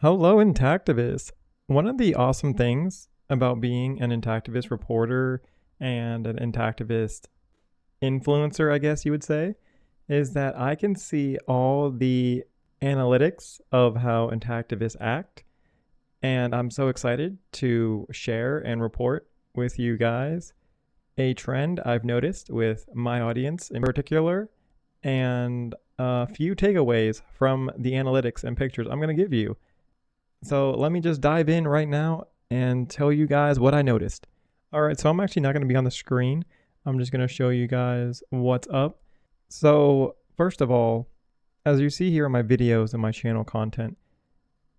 Hello, Intactivist. One of the awesome things about being an Intactivist reporter and an Intactivist influencer, I guess you would say, is that I can see all the analytics of how Intactivists act. And I'm so excited to share and report with you guys a trend I've noticed with my audience in particular, and a few takeaways from the analytics and pictures I'm going to give you. So let me just dive in right now and tell you guys what I noticed. All right, so I'm actually not going to be on the screen. I'm just going to show you guys what's up. So first of all, as you see here in my videos and my channel content,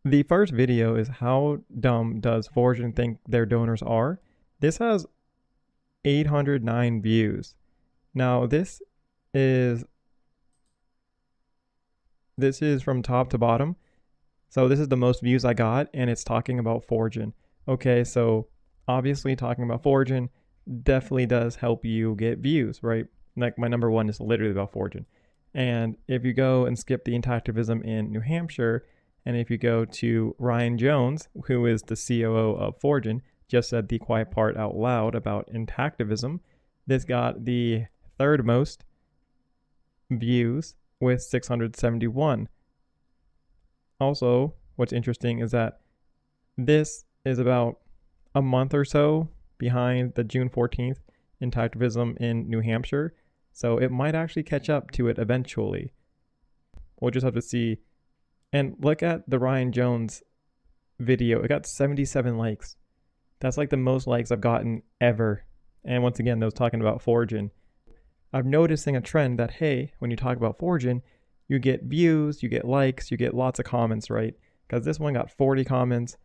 the first video is how dumb does Fortune think their donors are? This has 809 views. Now this is from top to bottom. So this is the most views I got, and it's talking about Fortune. Okay, so obviously talking about Fortune definitely does help you get views, right? Like my number one is literally about Fortune. And if you go and skip the Intactivism in New Hampshire, and if you go to Ryan Jones, who is the COO of Fortune, just said the quiet part out loud about Intactivism, this got the third most views with 671. Also, what's interesting is that this is about a month or so behind the June 14th Intactivism in New Hampshire, so it might actually catch up to it eventually. We'll just have to see. And look at the Ryan Jones video. It got 77 likes. That's like the most likes I've gotten ever. And once again, that was talking about Fortune. I'm noticing a trend that, hey, when you talk about Fortune, you get views, you get likes, you get lots of comments, right? Because this one got 40 comments.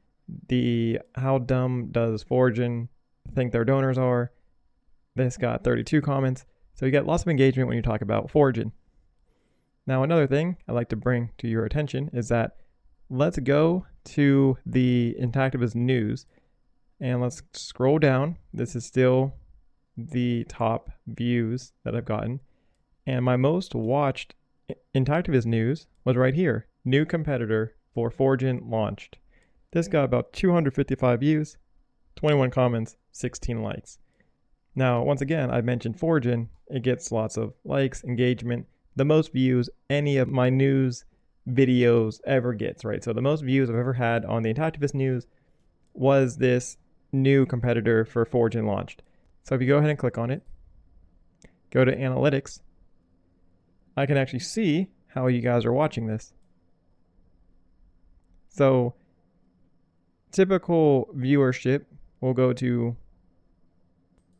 The how dumb does Fortune think their donors are? This got 32 comments. So you get lots of engagement when you talk about Fortune. Now, another thing I'd like to bring to your attention is that let's go to the Intactivist news and let's scroll down. This is still the top views that I've gotten. And my most watched Intactivist news was right here. New competitor for Fortune launched. This got about 255 views, 21 comments, 16 likes. Now, once again, I mentioned Fortune. It gets lots of likes, engagement, the most views any of my news videos ever gets, right? So the most views I've ever had on the Intactivist news was this new competitor for Fortune launched. So if you go ahead and click on it, go to analytics, I can actually see how you guys are watching this. So typical viewership will go to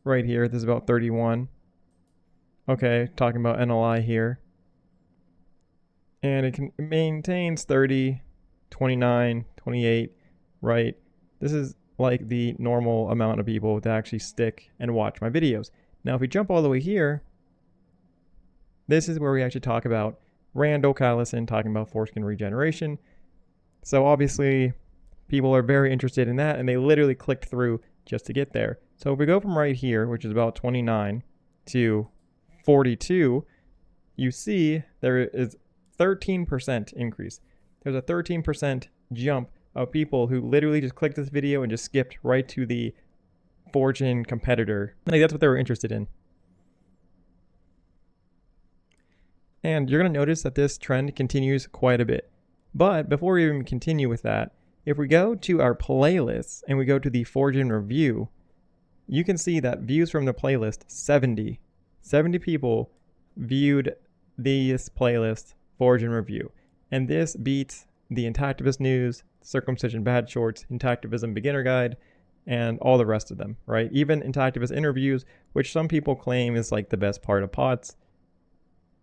right here. This is about 31. Okay, talking about NLI here. And it maintains 30, 29, 28, right? This is like the normal amount of people that actually stick and watch my videos. Now, if we jump all the way here, this is where we actually talk about Randall Callison talking about foreskin regeneration. So obviously, people are very interested in that, and they literally clicked through just to get there. So if we go from right here, which is about 29, to 42, you see there is 13% increase. There's a 13% jump of people who literally just clicked this video and just skipped right to the Fortune competitor. Like that's what they were interested in. And you're going to notice that this trend continues quite a bit. But before we even continue with that, if we go to our playlists and we go to the Fortune review, you can see that views from the playlist, 70 people viewed this playlist Fortune review. And this beats the Intactivist news, Circumcision Bad Shorts, Intactivism Beginner Guide, and all the rest of them, right? Even Intactivist interviews, which some people claim is like the best part of POTS.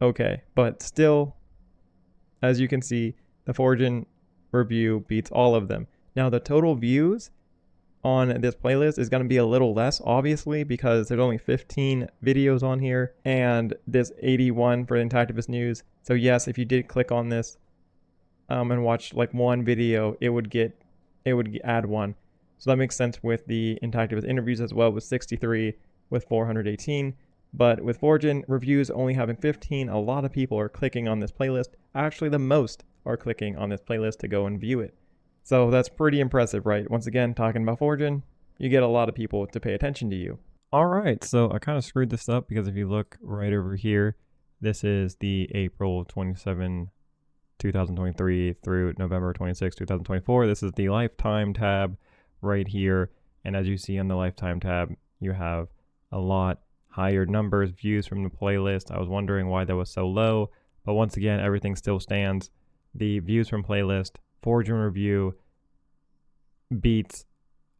Okay, but still, as you can see, the Fortune review beats all of them. Now, the total views on this playlist is going to be a little less, obviously, because there's only 15 videos on here and this 81 for the Intactivist news. So yes, if you did click on this and watch like one video, it would add one. So that makes sense with the Intactivist interviews as well, with 63 with 418. But with Fortune reviews only having 15, a lot of people are clicking on this playlist. Actually, the most are clicking on this playlist to go and view it. So that's pretty impressive, right? Once again, talking about Fortune, you get a lot of people to pay attention to you. All right, so I kind of screwed this up because if you look right over here, this is the April 27, 2023 through November 26, 2024. This is the lifetime tab right here. And as you see on the lifetime tab, you have a lot higher numbers, views from the playlist. I was wondering why that was so low, but once again, everything still stands. The views from playlist, Fortune review beats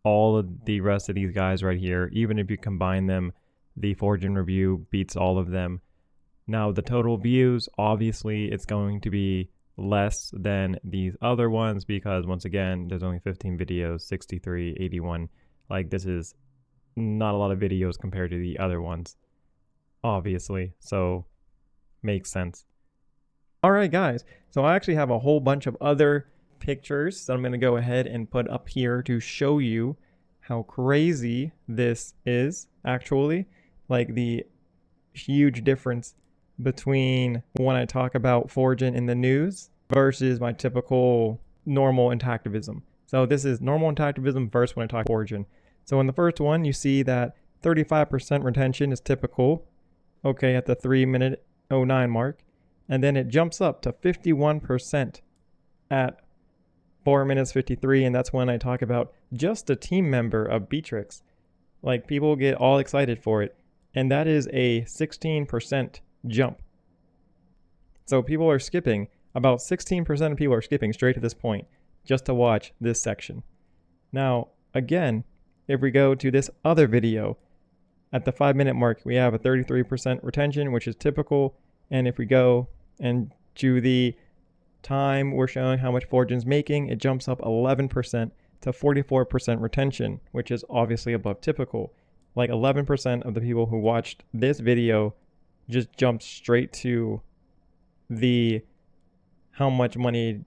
all of the rest of these guys right here. Even if you combine them, the Fortune review beats all of them. Now the total views, obviously it's going to be less than these other ones because once again, there's only 15 videos, 63, 81. Like this is not a lot of videos compared to the other ones, obviously. So makes sense. All right, guys. So I actually have a whole bunch of other pictures that I'm going to go ahead and put up here to show you how crazy this is actually. Like the huge difference between when I talk about Fortune in the news versus my typical normal intactivism. So this is normal intactivism versus when I talk Fortune. So in the first one, you see that 35% retention is typical, okay, at the 3-minute 09 mark. And then it jumps up to 51% at 4 minutes 53. And that's when I talk about just a team member of Beatrix. Like people get all excited for it. And that is a 16% jump. So people are skipping, about 16% of people are skipping straight to this point just to watch this section. Now, again, if we go to this other video, at the 5-minute mark, we have a 33% retention, which is typical. And if we go and to the time we're showing how much Fortune's making, it jumps up 11% to 44% retention, which is obviously above typical. Like 11% of the people who watched this video just jumped straight to the how much money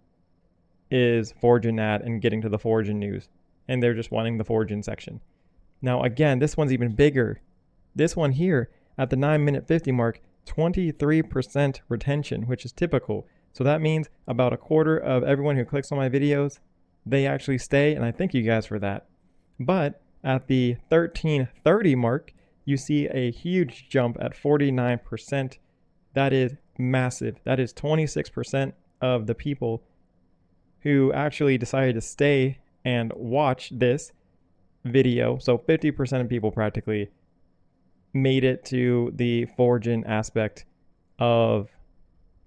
is Fortune at and getting to the Fortune news. And they're just wanting the Fortune section. Now, again, this one's even bigger. This one here at the 9-minute 50 mark, 23% retention, which is typical. So that means about a quarter of everyone who clicks on my videos, they actually stay, and I thank you guys for that. But at the 13:30 mark, you see a huge jump at 49%. That is massive. That is 26% of the people who actually decided to stay and watch this video. So 50% of people practically made it to the Fortune aspect of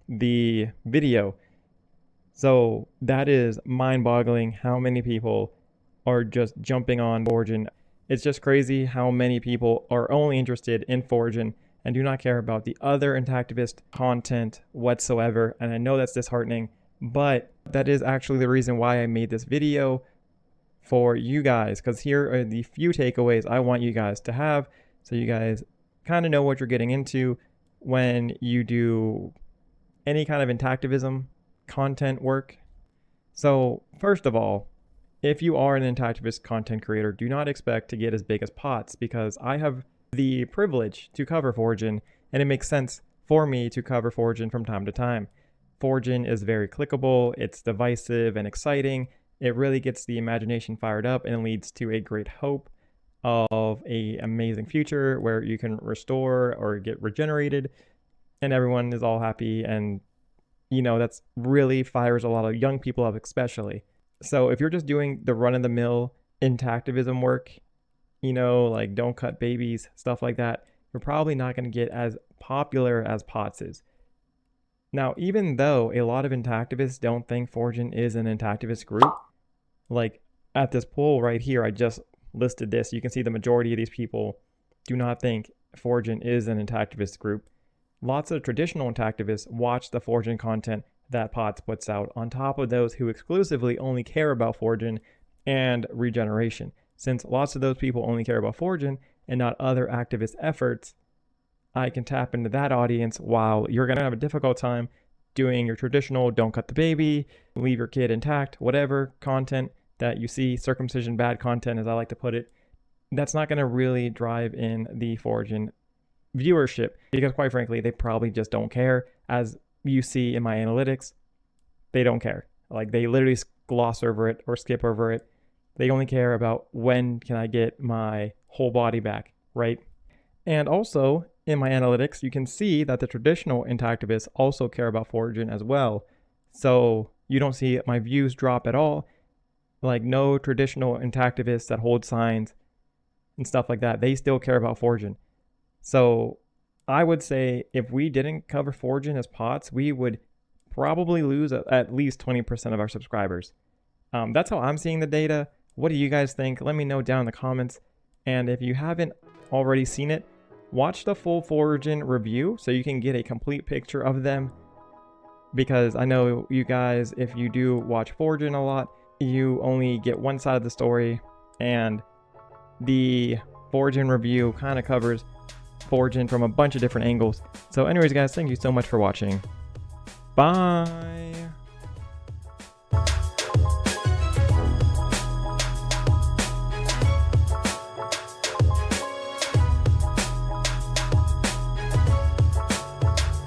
the video. So that is mind-boggling how many people are just jumping on Fortune. It's just crazy how many people are only interested in Fortune and do not care about the other intactivist content whatsoever. And I know that's disheartening, but that is actually the reason why I made this video for you guys, because here are the few takeaways I want you guys to have so you guys kind of know what you're getting into when you do any kind of intactivism content work. So first of all, if you are an intactivist content creator, do not expect to get as big as POTS, because I have the privilege to cover Fortune, and it makes sense for me to cover Fortune from time to time. Fortune is very clickable, it's divisive and exciting. It really gets the imagination fired up and leads to a great hope of an amazing future where you can restore or get regenerated and everyone is all happy. And, you know, that's really fires a lot of young people up, especially. So if you're just doing the run-of-the-mill intactivism work, you know, like don't cut babies, stuff like that, you're probably not going to get as popular as POTS is. Now, even though a lot of intactivists don't think Fortune is an intactivist group, like at this poll right here, I just listed this. You can see the majority of these people do not think Fortune is an intactivist group. Lots of traditional intactivists watch the Fortune content that POTS puts out on top of those who exclusively only care about Fortune and regeneration. Since lots of those people only care about Fortune and not other activist efforts, I can tap into that audience while you're going to have a difficult time doing your traditional don't cut the baby, leave your kid intact, whatever content that you see, circumcision bad content as I like to put it. That's not going to really drive in the Fortune viewership because quite frankly, they probably just don't care. As you see in my analytics, they don't care. Like they literally gloss over it or skip over it. They only care about when can I get my whole body back, right? And also in my analytics, you can see that the traditional intactivists also care about foraging as well. So you don't see my views drop at all. Like no traditional intactivists that hold signs and stuff like that, they still care about foraging. So I would say if we didn't cover foraging as POTS, we would probably lose at least 20% of our subscribers. That's how I'm seeing the data. What do you guys think? Let me know down in the comments. And if you haven't already seen it, watch the full foraging review so you can get a complete picture of them. Because I know you guys, if you do watch foraging a lot, you only get one side of the story, and the foraging review kind of covers foraging from a bunch of different angles. So anyways guys, thank you so much for watching. Bye.